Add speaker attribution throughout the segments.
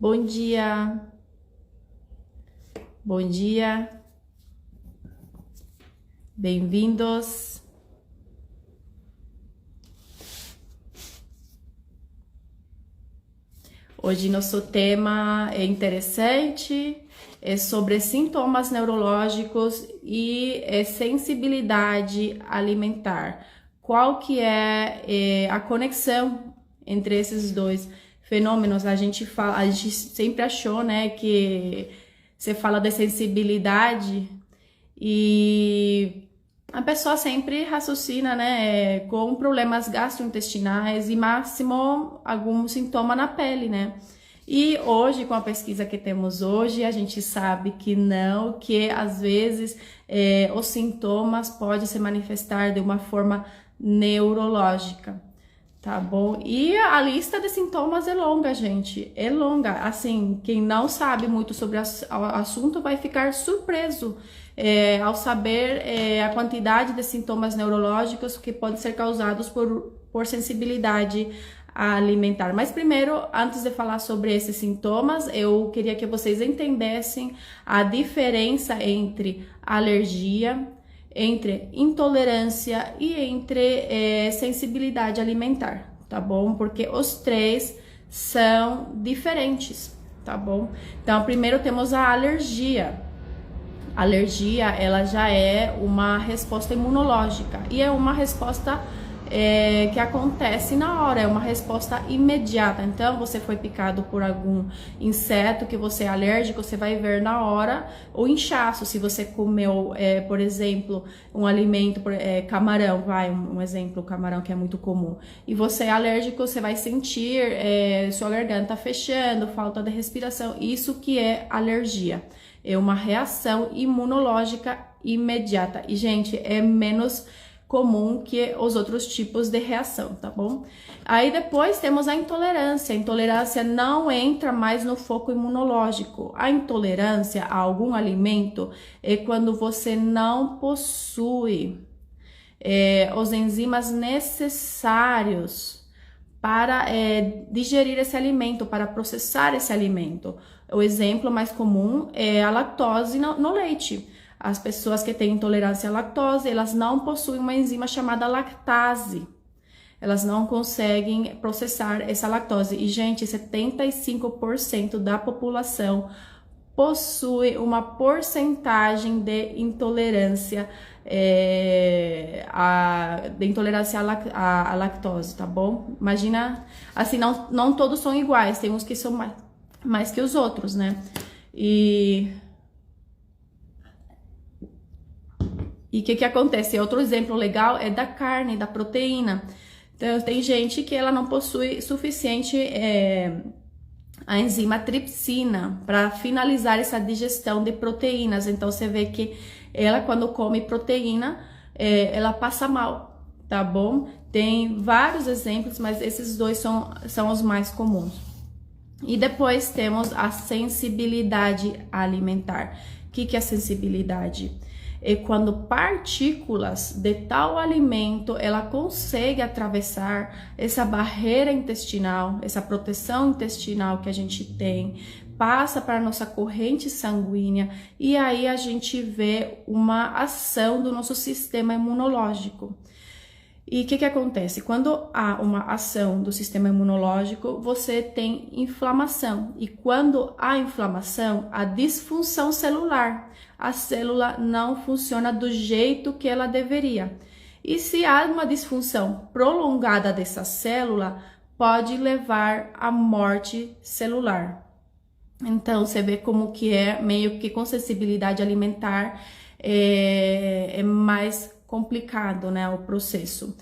Speaker 1: Bom dia, bom dia, bem-vindos. Hoje nosso tema é interessante, é sobre sintomas neurológicos e sensibilidade alimentar. Qual que é a conexão entre esses dois fenômenos? A gente sempre achou, né, que você fala de sensibilidade e a pessoa sempre raciocina, né, com problemas gastrointestinais e máximo algum sintoma na pele, né? E hoje, com a pesquisa que temos hoje, a gente sabe que não, que às vezes os sintomas podem se manifestar de uma forma neurológica, tá bom? E a lista de sintomas é longa, gente, é longa. Assim, quem não sabe muito sobre o assunto vai ficar surpreso ao saber a quantidade de sintomas neurológicos que podem ser causados por sensibilidade alimentar. Mas primeiro, antes de falar sobre esses sintomas, eu queria que vocês entendessem a diferença entre alergia, entre intolerância e entre sensibilidade alimentar, tá bom? Porque os três são diferentes, tá bom? Então, primeiro temos a alergia. A alergia, ela já é uma resposta imunológica e é uma resposta que acontece na hora, é uma resposta imediata. Então, você foi picado por algum inseto que você é alérgico, você vai ver na hora o inchaço. Se você comeu, por exemplo, um alimento, camarão, um exemplo, camarão que é muito comum, e você é alérgico, você vai sentir sua garganta fechando, falta de respiração. Isso que é alergia. É uma reação imunológica imediata. E, gente, é menos comum que os outros tipos de reação, tá bom? Aí depois temos a intolerância. A intolerância não entra mais no foco imunológico. A intolerância a algum alimento é quando você não possui os enzimas necessários para digerir esse alimento, para processar esse alimento. O exemplo mais comum é a lactose no leite. As pessoas que têm intolerância à lactose, elas não possuem uma enzima chamada lactase. Elas não conseguem processar essa lactose. E, gente, 75% da população possui uma porcentagem de intolerância à lactose, tá bom? Imagina, assim, não todos são iguais, tem uns que são mais que os outros, né? E o que acontece? Outro exemplo legal é da carne, da proteína. Então, tem gente que ela não possui suficiente a enzima tripsina para finalizar essa digestão de proteínas. Então, você vê que ela, quando come proteína, ela passa mal, tá bom? Tem vários exemplos, mas esses dois são os mais comuns. E depois temos a sensibilidade alimentar. O que é a sensibilidade? É quando partículas de tal alimento ela consegue atravessar essa barreira intestinal, essa proteção intestinal que a gente tem, passa para a nossa corrente sanguínea e aí a gente vê uma ação do nosso sistema imunológico. E o que acontece? Quando há uma ação do sistema imunológico, você tem inflamação. E quando há inflamação, há disfunção celular. A célula não funciona do jeito que ela deveria. E se há uma disfunção prolongada dessa célula, pode levar à morte celular. Então, você vê como que é meio que com sensibilidade alimentar é mais complicado, né, o processo.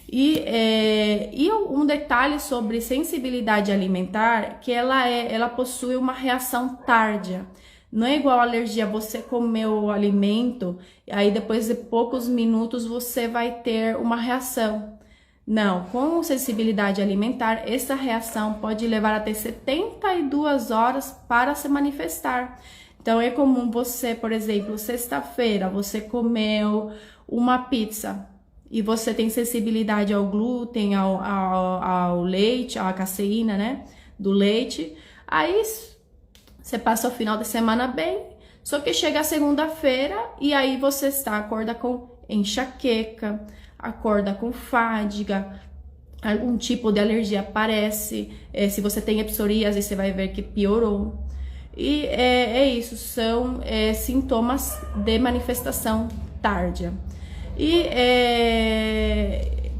Speaker 1: E um detalhe sobre sensibilidade alimentar, que ela possui uma reação tardia. Não é igual a alergia, você comeu o alimento, aí depois de poucos minutos você vai ter uma reação. Não, com sensibilidade alimentar, essa reação pode levar até 72 horas para se manifestar. Então, é comum você, por exemplo, sexta-feira, você comeu uma pizza e você tem sensibilidade ao glúten, ao leite, à caseína, né, do leite. Aí, Você passa o final de semana bem, só que chega a segunda-feira e aí você acorda com enxaqueca, acorda com fadiga, algum tipo de alergia aparece. Se você tem psoríase, você vai ver que piorou. E é isso, são sintomas de manifestação tardia. E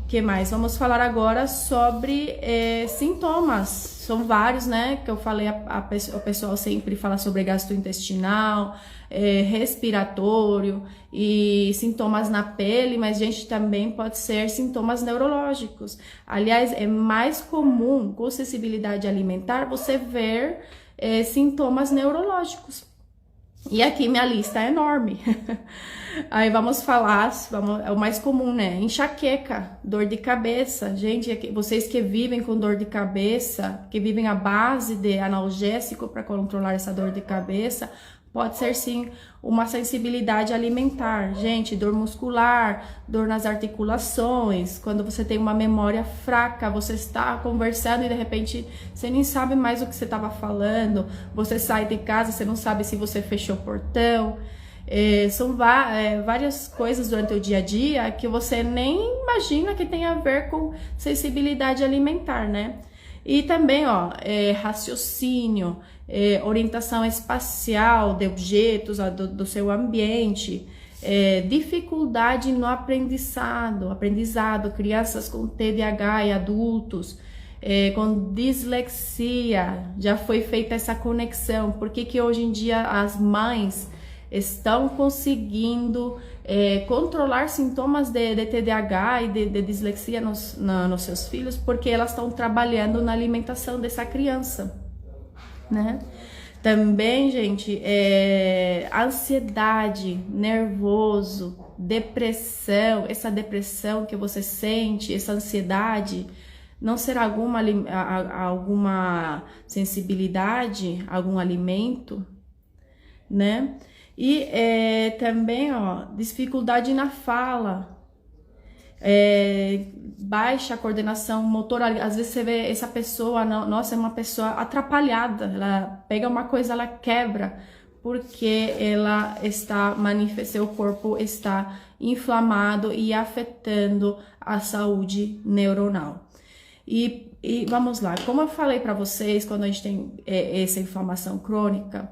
Speaker 1: que mais? Vamos falar agora sobre sintomas. São vários, né? Que eu falei, o pessoal sempre fala sobre gastrointestinal, respiratório e sintomas na pele, mas gente, também pode ser sintomas neurológicos. Aliás, é mais comum com sensibilidade alimentar você ver sintomas neurológicos. E aqui minha lista é enorme. Aí vamos falar, é o mais comum, né? Enxaqueca, dor de cabeça. Gente, vocês que vivem com dor de cabeça, que vivem à base de analgésico para controlar essa dor de cabeça, pode ser sim uma sensibilidade alimentar. Gente, dor muscular, dor nas articulações, quando você tem uma memória fraca, você está conversando e de repente você nem sabe mais o que você estava falando, você sai de casa, você não sabe se você fechou o portão. São várias coisas durante o dia a dia que você nem imagina que tem a ver com sensibilidade alimentar, né? E também, ó, raciocínio, orientação espacial de objetos do seu ambiente, dificuldade no aprendizado, crianças com TDAH e adultos, com dislexia. Já foi feita essa conexão. Por que hoje em dia as mães estão conseguindo controlar sintomas de TDAH e de dislexia nos seus filhos? Porque elas estão trabalhando na alimentação dessa criança, né? Também, gente, ansiedade, nervoso, depressão, essa depressão que você sente, essa ansiedade, não será alguma sensibilidade, algum alimento, né? E também, ó, dificuldade na fala, baixa coordenação motora. Às vezes você vê essa pessoa, nossa, é uma pessoa atrapalhada, ela pega uma coisa, ela quebra, porque ela está seu corpo está inflamado e afetando a saúde neuronal. E vamos lá, como eu falei para vocês, quando a gente tem essa inflamação crônica,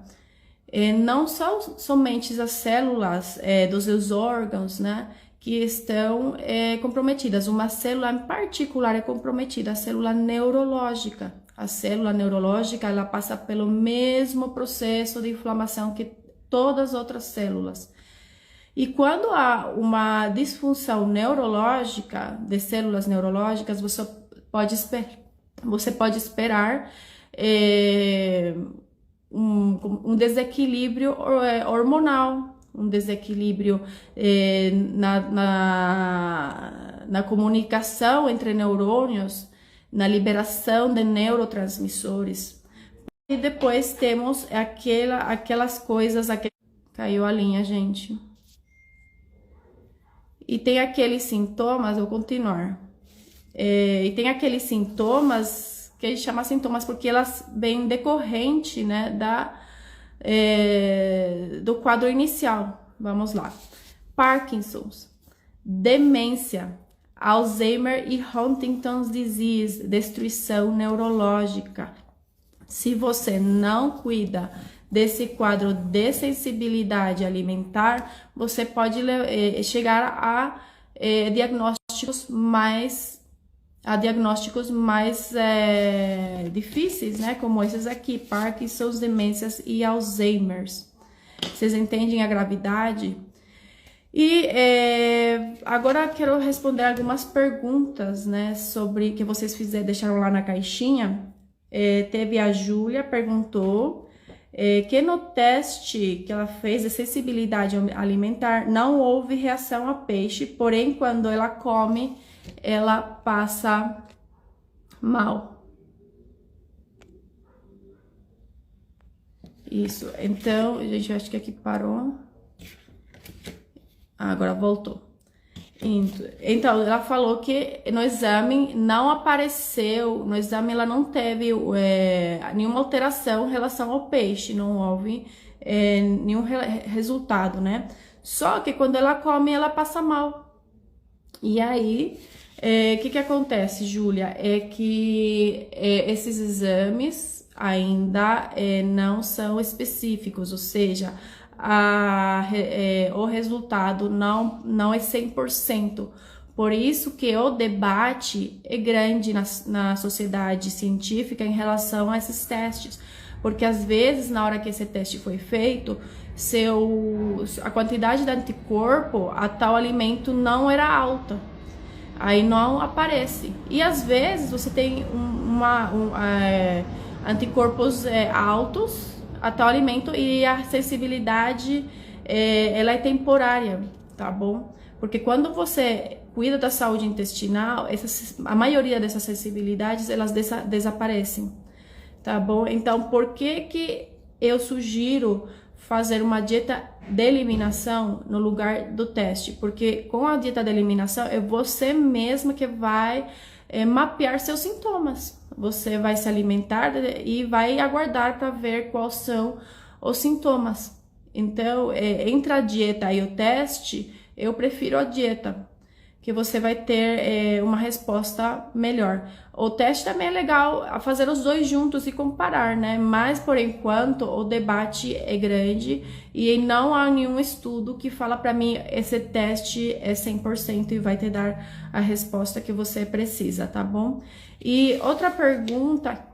Speaker 1: não são somente as células dos seus órgãos, né, que estão comprometidas. Uma célula em particular é comprometida, a célula neurológica. A célula neurológica, ela passa pelo mesmo processo de inflamação que todas as outras células. E quando há uma disfunção neurológica, de células neurológicas, você pode esperar um desequilíbrio hormonal, um desequilíbrio na comunicação entre neurônios, na liberação de neurotransmissores. E depois temos aquelas coisas... Caiu a linha, gente. E tem aqueles sintomas, vou continuar. E tem aqueles sintomas que a gente chama sintomas porque elas vêm decorrente, né, do quadro inicial. Vamos lá. Parkinson's, demência, Alzheimer e Huntington's disease, destruição neurológica. Se você não cuida desse quadro de sensibilidade alimentar, você pode chegar a diagnósticos mais difíceis, né? Como esses aqui, Parkinson's, demências e Alzheimer's. Vocês entendem a gravidade? E agora quero responder algumas perguntas, né? Sobre que vocês deixaram lá na caixinha. Teve a Júlia, perguntou que no teste que ela fez de sensibilidade alimentar não houve reação a peixe, porém quando ela come, ela passa mal. Isso, então, gente, eu acho que aqui parou. Agora voltou. Então, ela falou que no exame não apareceu, no exame ela não teve nenhuma alteração em relação ao peixe, não houve nenhum resultado, né? Só que quando ela come, ela passa mal. E aí, o que acontece, Júlia? É que esses exames ainda não são específicos, ou seja, o resultado não é 100%. Por isso que o debate é grande na sociedade científica em relação a esses testes. Porque às vezes, na hora que esse teste foi feito, a quantidade de anticorpo a tal alimento não era alta. Aí não aparece. E às vezes você tem anticorpos altos a tal alimento e a sensibilidade ela é temporária, tá bom? Porque quando você cuida da saúde intestinal, a maioria dessas sensibilidades elas desaparecem, tá bom? Então, por que eu sugiro fazer uma dieta de eliminação no lugar do teste? Porque com a dieta de eliminação é você mesma que vai mapear seus sintomas. Você vai se alimentar e vai aguardar para ver quais são os sintomas. Então, entre a dieta e o teste, eu prefiro a dieta, que você vai ter uma resposta melhor. O teste também é legal fazer os dois juntos e comparar, né? Mas, por enquanto, o debate é grande e não há nenhum estudo que fala para mim esse teste é 100% e vai te dar a resposta que você precisa, tá bom? E outra pergunta,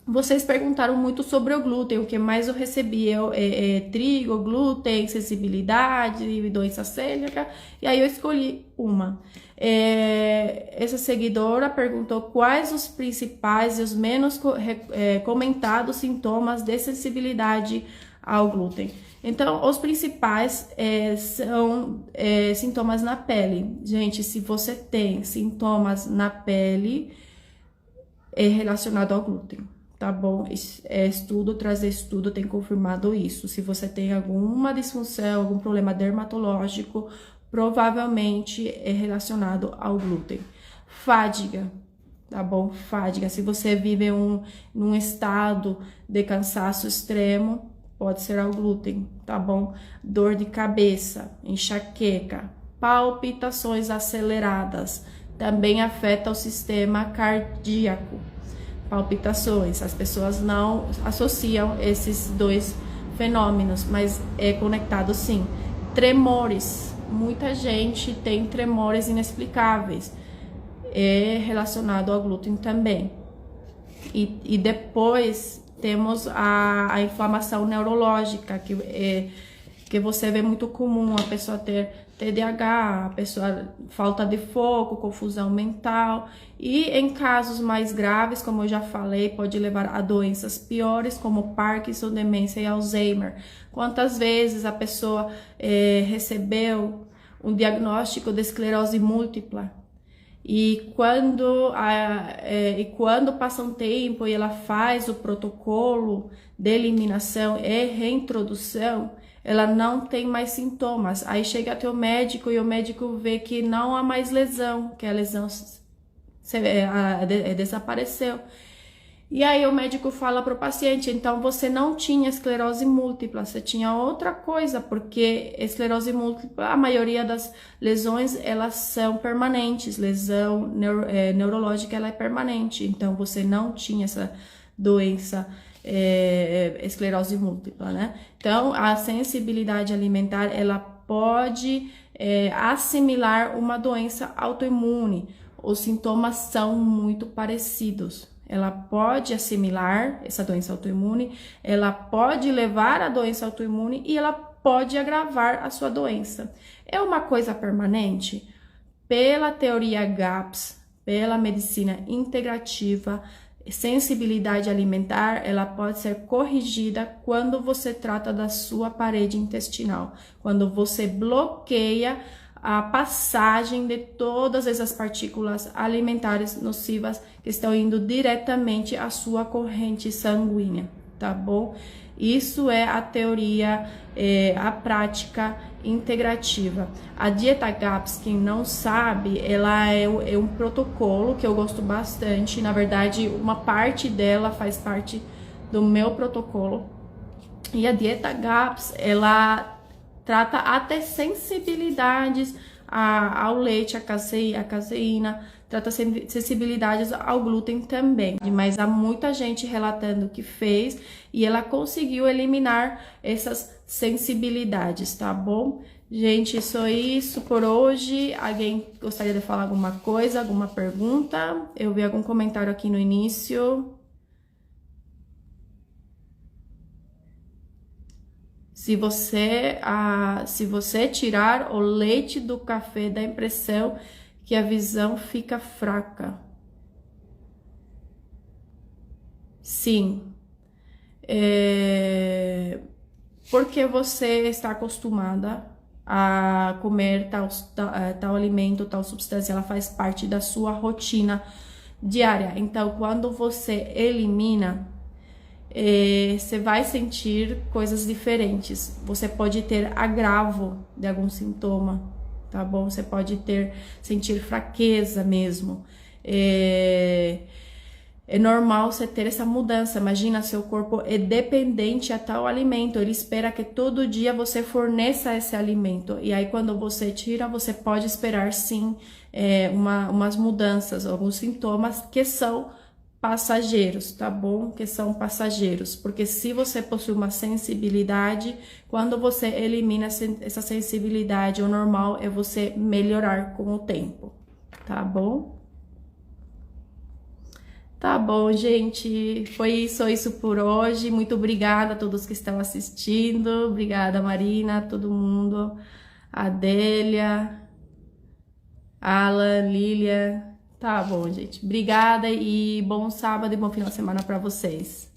Speaker 1: vocês perguntaram muito sobre o glúten, o que mais eu recebi é trigo, glúten, sensibilidade, doença celíaca, e aí eu escolhi uma. Essa seguidora perguntou quais os principais e os menos comentados sintomas de sensibilidade ao glúten. Então, os principais são sintomas na pele. Gente, se você tem sintomas na pele, é relacionado ao glúten, tá bom? Trazer estudo tem confirmado isso. Se você tem alguma disfunção, algum problema dermatológico, provavelmente é relacionado ao glúten. Fadiga, tá bom? Fadiga, se você vive num estado de cansaço extremo, pode ser ao glúten, tá bom? Dor de cabeça, enxaqueca, palpitações aceleradas, também afeta o sistema cardíaco. Palpitações, as pessoas não associam esses dois fenômenos, mas é conectado sim. Tremores, muita gente tem tremores inexplicáveis, é relacionado ao glúten também. E depois temos a inflamação neurológica, que você vê muito comum, a pessoa ter TDAH, a pessoa falta de foco, confusão mental, e em casos mais graves, como eu já falei, pode levar a doenças piores, como Parkinson, demência e Alzheimer. Quantas vezes a pessoa recebeu um diagnóstico de esclerose múltipla, e quando passa um tempo e ela faz o protocolo de eliminação e reintrodução, ela não tem mais sintomas. Aí chega até o médico e o médico vê que não há mais lesão, que a lesão desapareceu. E aí o médico fala para o paciente, então você não tinha esclerose múltipla, você tinha outra coisa, porque esclerose múltipla, a maioria das lesões, elas são permanentes, lesão neurológica, ela é permanente, então você não tinha essa doença esclerose múltipla, né? Então, a sensibilidade alimentar, ela pode assimilar uma doença autoimune. Os sintomas são muito parecidos. Ela pode assimilar essa doença autoimune, ela pode levar a doença autoimune e ela pode agravar a sua doença. É uma coisa permanente? Pela teoria GAPS, pela medicina integrativa, sensibilidade alimentar, ela pode ser corrigida quando você trata da sua parede intestinal, quando você bloqueia a passagem de todas essas partículas alimentares nocivas que estão indo diretamente à sua corrente sanguínea, tá bom? Isso é a teoria, a prática integrativa. A dieta GAPS, quem não sabe, ela é um protocolo que eu gosto bastante. Na verdade, uma parte dela faz parte do meu protocolo. E a dieta GAPS, ela trata até sensibilidades ao leite, a caseína, trata sensibilidades ao glúten também. Mas há muita gente relatando que fez e ela conseguiu eliminar essas sensibilidades, tá bom? Gente, isso por hoje. Alguém gostaria de falar alguma coisa, alguma pergunta? Eu vi algum comentário aqui no início. Se você tirar o leite do café, dá a impressão que a visão fica fraca. Sim. Porque você está acostumada a comer tal alimento, tal substância, ela faz parte da sua rotina diária. Então, quando você elimina, você vai sentir coisas diferentes. Você pode ter agravo de algum sintoma, tá bom? Você pode sentir fraqueza mesmo. É normal você ter essa mudança. Imagina, seu corpo é dependente a tal alimento. Ele espera que todo dia você forneça esse alimento. E aí, quando você tira, você pode esperar sim umas mudanças, alguns sintomas que são passageiros, tá bom? Que são passageiros, porque se você possui uma sensibilidade, quando você elimina essa sensibilidade, o normal é você melhorar com o tempo, tá bom? Tá bom, gente, foi isso por hoje. Muito obrigada a todos que estão assistindo. Obrigada, Marina, todo mundo, Adélia, Alan, Lilia. Tá bom, gente. Obrigada e bom sábado e bom final de semana para vocês.